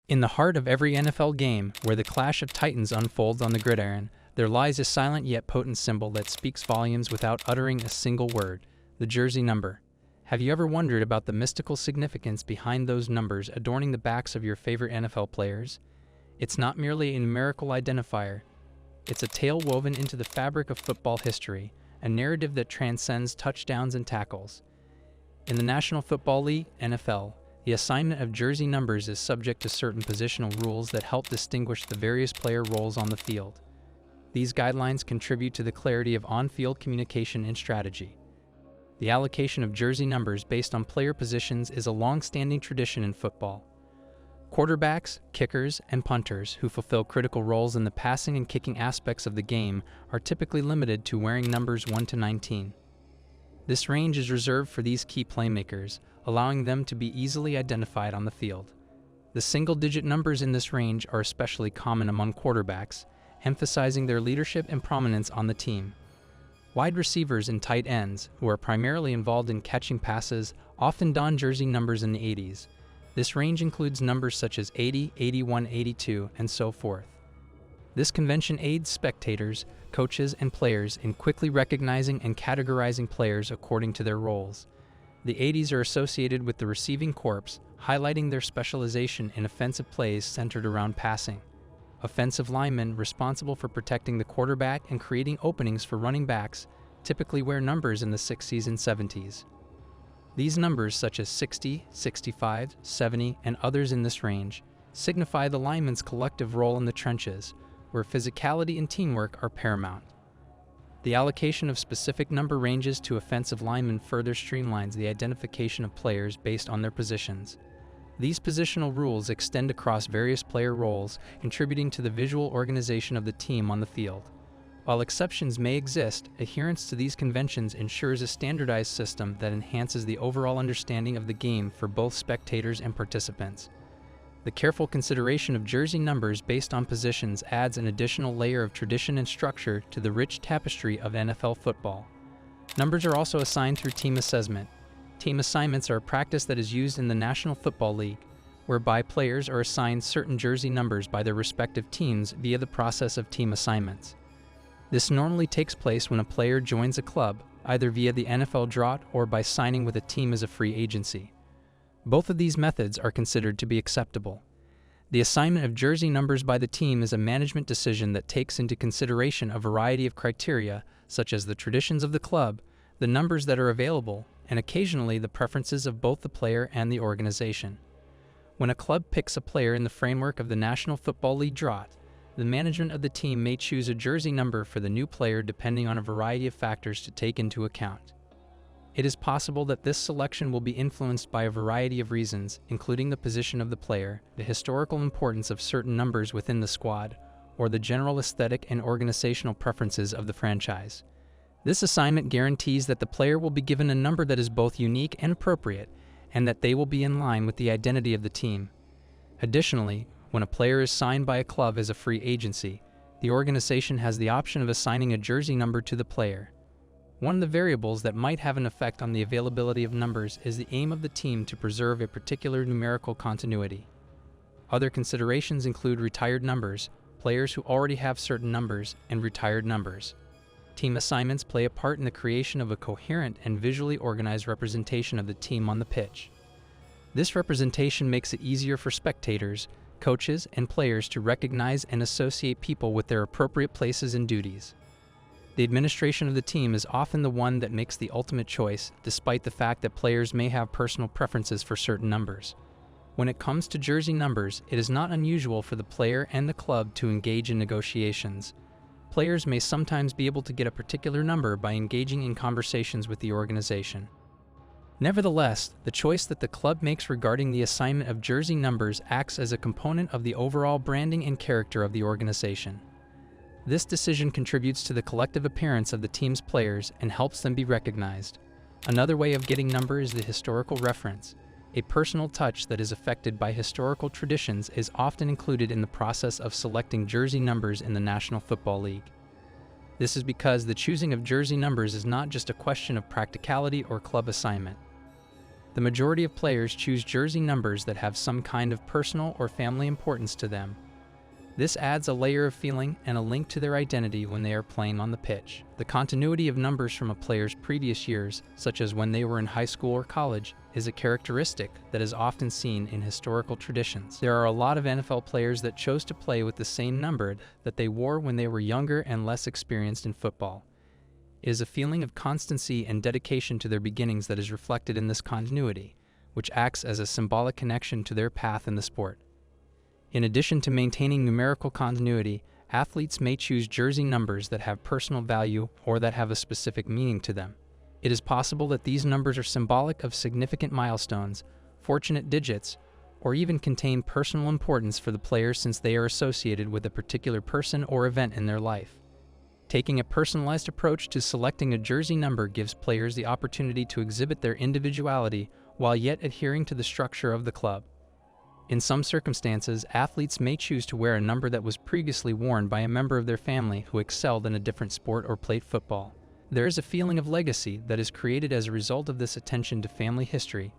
In the heart of every NFL game, where the clash of titans unfolds on the gridiron, there lies a silent yet potent symbol that speaks volumes without uttering a single word: the jersey number. Have you ever wondered about the mystical significance behind those numbers adorning the backs of your favorite NFL players? It's not merely a numerical identifier. It's a tale woven into the fabric of football history, a narrative that transcends touchdowns and tackles. In the National Football League, NFL, the assignment of jersey numbers is subject to certain positional rules that help distinguish the various player roles on the field. These guidelines contribute to the clarity of on-field communication and strategy. The allocation of jersey numbers based on player positions is a long-standing tradition in football. Quarterbacks, kickers, and punters who fulfill critical roles in the passing and kicking aspects of the game are typically limited to wearing numbers 1 to 19. This range is reserved for these key playmakers, allowing them to be easily identified on the field. The single-digit numbers in this range are especially common among quarterbacks, emphasizing their leadership and prominence on the team. Wide receivers and tight ends, who are primarily involved in catching passes, often don jersey numbers in the 80s. This range includes numbers such as 80, 81, 82, and so forth. This convention aids spectators, coaches, and players in quickly recognizing and categorizing players according to their roles. The 80s are associated with the receiving corps, highlighting their specialization in offensive plays centered around passing. Offensive linemen responsible for protecting the quarterback and creating openings for running backs typically wear numbers in the 60s and 70s. These numbers, such as 60, 65, 70, and others in this range, signify the lineman's collective role in the trenches, where physicality and teamwork are paramount. The allocation of specific number ranges to offensive linemen further streamlines the identification of players based on their positions. These positional rules extend across various player roles, contributing to the visual organization of the team on the field. While exceptions may exist, adherence to these conventions ensures a standardized system that enhances the overall understanding of the game for both spectators and participants. The careful consideration of jersey numbers based on positions adds an additional layer of tradition and structure to the rich tapestry of NFL football. Numbers are also assigned through team assessment. Team assignments are a practice that is used in the National Football League, whereby players are assigned certain jersey numbers by their respective teams via the process of team assignments. This normally takes place when a player joins a club, either via the NFL draft or by signing with a team as a free agency. Both of these methods are considered to be acceptable. The assignment of jersey numbers by the team is a management decision that takes into consideration a variety of criteria, such as the traditions of the club, the numbers that are available, and occasionally the preferences of both the player and the organization. When a club picks a player in the framework of the National Football League draft, the management of the team may choose a jersey number for the new player depending on a variety of factors to take into account. It is possible that this selection will be influenced by a variety of reasons, including the position of the player, the historical importance of certain numbers within the squad, or the general aesthetic and organizational preferences of the franchise. This assignment guarantees that the player will be given a number that is both unique and appropriate, and that they will be in line with the identity of the team. Additionally, when a player is signed by a club as a free agency, the organization has the option of assigning a jersey number to the player. One of the variables that might have an effect on the availability of numbers is the aim of the team to preserve a particular numerical continuity. Other considerations include retired numbers, players who already have certain numbers, and retired numbers. Team assignments play a part in the creation of a coherent and visually organized representation of the team on the pitch. This representation makes it easier for spectators, coaches, and players to recognize and associate people with their appropriate places and duties. The administration of the team is often the one that makes the ultimate choice, despite the fact that players may have personal preferences for certain numbers. When it comes to jersey numbers, it is not unusual for the player and the club to engage in negotiations. Players may sometimes be able to get a particular number by engaging in conversations with the organization. Nevertheless, the choice that the club makes regarding the assignment of jersey numbers acts as a component of the overall branding and character of the organization. This decision contributes to the collective appearance of the team's players and helps them be recognized. Another way of getting number is the historical reference. A personal touch that is affected by historical traditions is often included in the process of selecting jersey numbers in the National Football League. This is because the choosing of jersey numbers is not just a question of practicality or club assignment. The majority of players choose jersey numbers that have some kind of personal or family importance to them. This adds a layer of feeling and a link to their identity when they are playing on the pitch. The continuity of numbers from a player's previous years, such as when they were in high school or college, is a characteristic that is often seen in historical traditions. There are a lot of NFL players that chose to play with the same number that they wore when they were younger and less experienced in football. It is a feeling of constancy and dedication to their beginnings that is reflected in this continuity, which acts as a symbolic connection to their path in the sport. In addition to maintaining numerical continuity, athletes may choose jersey numbers that have personal value or that have a specific meaning to them. It is possible that these numbers are symbolic of significant milestones, fortunate digits, or even contain personal importance for the player since they are associated with a particular person or event in their life. Taking a personalized approach to selecting a jersey number gives players the opportunity to exhibit their individuality while yet adhering to the structure of the club. In some circumstances, athletes may choose to wear a number that was previously worn by a member of their family who excelled in a different sport or played football. There is a feeling of legacy that is created as a result of this attention to family history,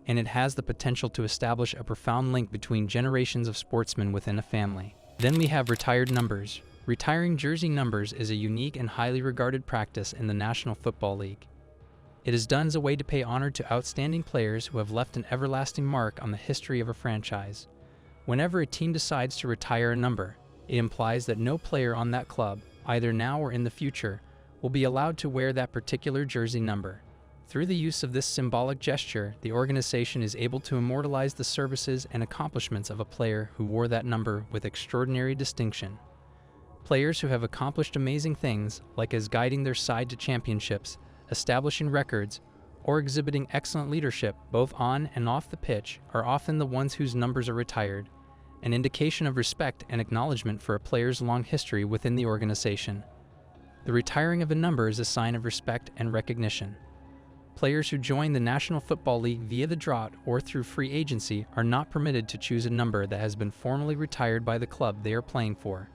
and it has the potential to establish a profound link between generations of sportsmen within a family. Then we have retired numbers. Retiring jersey numbers is a unique and highly regarded practice in the National Football League. It is done as a way to pay honor to outstanding players who have left an everlasting mark on the history of a franchise. Whenever a team decides to retire a number, it implies that no player on that club, either now or in the future, will be allowed to wear that particular jersey number. Through the use of this symbolic gesture, the organization is able to immortalize the services and accomplishments of a player who wore that number with extraordinary distinction. Players who have accomplished amazing things, like as guiding their side to championships, establishing records, or exhibiting excellent leadership both on and off the pitch, are often the ones whose numbers are retired, an indication of respect and acknowledgement for a player's long history within the organization. The retiring of a number is a sign of respect and recognition. Players who join the National Football League via the draft or through free agency are not permitted to choose a number that has been formally retired by the club they are playing for.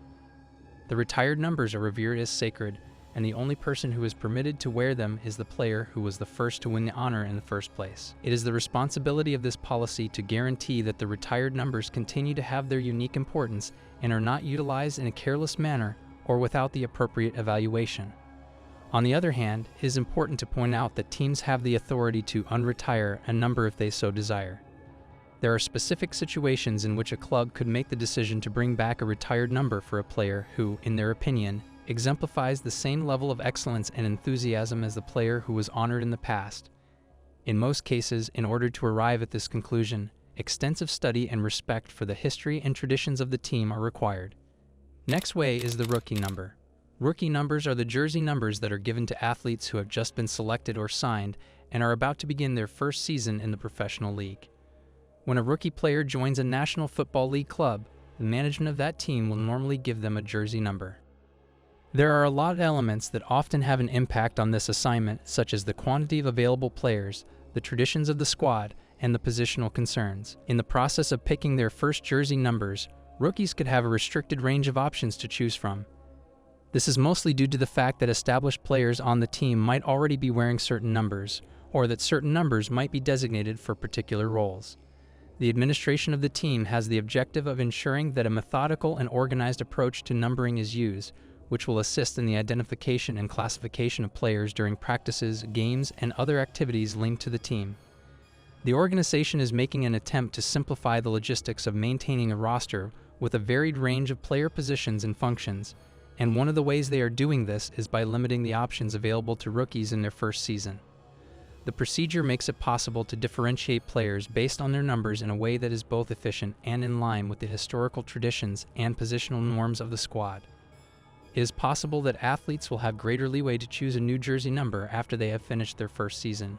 The retired numbers are revered as sacred, and the only person who is permitted to wear them is the player who was the first to win the honor in the first place. It is the responsibility of this policy to guarantee that the retired numbers continue to have their unique importance and are not utilized in a careless manner or without the appropriate evaluation. On the other hand, it is important to point out that teams have the authority to unretire a number if they so desire. There are specific situations in which a club could make the decision to bring back a retired number for a player who, in their opinion, exemplifies the same level of excellence and enthusiasm as the player who was honored in the past. In most cases, in order to arrive at this conclusion, extensive study and respect for the history and traditions of the team are required. Next way is the rookie number. Rookie numbers are the jersey numbers that are given to athletes who have just been selected or signed and are about to begin their first season in the professional league. When a rookie player joins a National Football League club, the management of that team will normally give them a jersey number. There are a lot of elements that often have an impact on this assignment, such as the quantity of available players, the traditions of the squad, and the positional concerns. In the process of picking their first jersey numbers, rookies could have a restricted range of options to choose from. This is mostly due to the fact that established players on the team might already be wearing certain numbers, or that certain numbers might be designated for particular roles. The administration of the team has the objective of ensuring that a methodical and organized approach to numbering is used, which will assist in the identification and classification of players during practices, games, and other activities linked to the team. The organization is making an attempt to simplify the logistics of maintaining a roster with a varied range of player positions and functions, and one of the ways they are doing this is by limiting the options available to rookies in their first season. The procedure makes it possible to differentiate players based on their numbers in a way that is both efficient and in line with the historical traditions and positional norms of the squad. It is possible that athletes will have greater leeway to choose a new jersey number after they have finished their first season.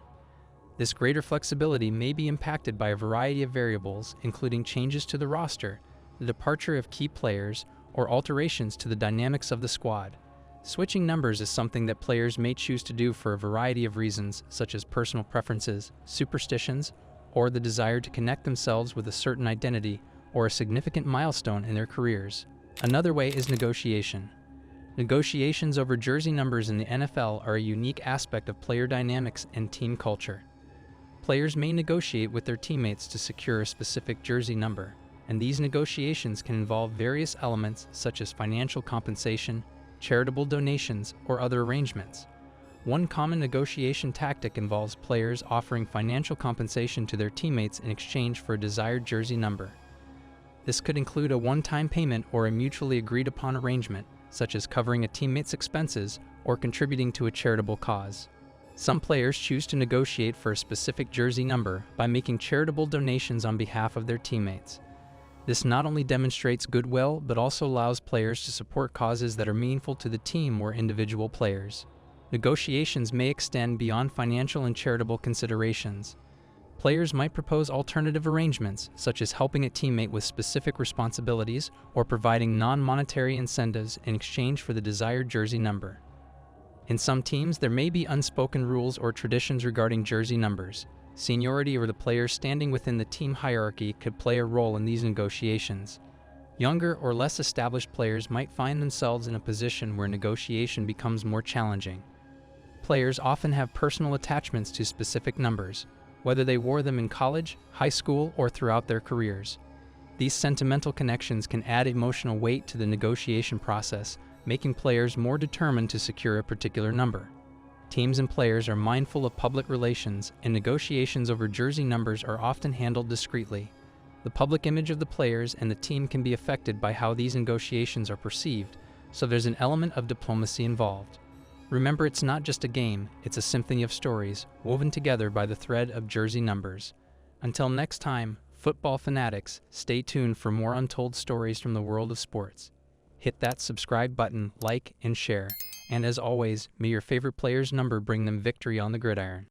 This greater flexibility may be impacted by a variety of variables, including changes to the roster, the departure of key players, or alterations to the dynamics of the squad. Switching numbers is something that players may choose to do for a variety of reasons, such as personal preferences, superstitions, or the desire to connect themselves with a certain identity or a significant milestone in their careers. Another way is negotiation. Negotiations over jersey numbers in the NFL are a unique aspect of player dynamics and team culture. Players may negotiate with their teammates to secure a specific jersey number, and these negotiations can involve various elements such as financial compensation, charitable donations, or other arrangements. One common negotiation tactic involves players offering financial compensation to their teammates in exchange for a desired jersey number. This could include a one-time payment or a mutually agreed-upon arrangement, such as covering a teammate's expenses or contributing to a charitable cause. Some players choose to negotiate for a specific jersey number by making charitable donations on behalf of their teammates. This not only demonstrates goodwill, but also allows players to support causes that are meaningful to the team or individual players. Negotiations may extend beyond financial and charitable considerations. Players might propose alternative arrangements, such as helping a teammate with specific responsibilities or providing non-monetary incentives in exchange for the desired jersey number. In some teams, there may be unspoken rules or traditions regarding jersey numbers. Seniority or the players standing within the team hierarchy could play a role in these negotiations. Younger or less established players might find themselves in a position where negotiation becomes more challenging. Players often have personal attachments to specific numbers, whether they wore them in college, high school, or throughout their careers. These sentimental connections can add emotional weight to the negotiation process, making players more determined to secure a particular number. Teams and players are mindful of public relations, and negotiations over jersey numbers are often handled discreetly. The public image of the players and the team can be affected by how these negotiations are perceived, so there's an element of diplomacy involved. Remember, it's not just a game, it's a symphony of stories, woven together by the thread of jersey numbers. Until next time, football fanatics, stay tuned for more untold stories from the world of sports. Hit that subscribe button, like, and share. And as always, may your favorite player's number bring them victory on the gridiron.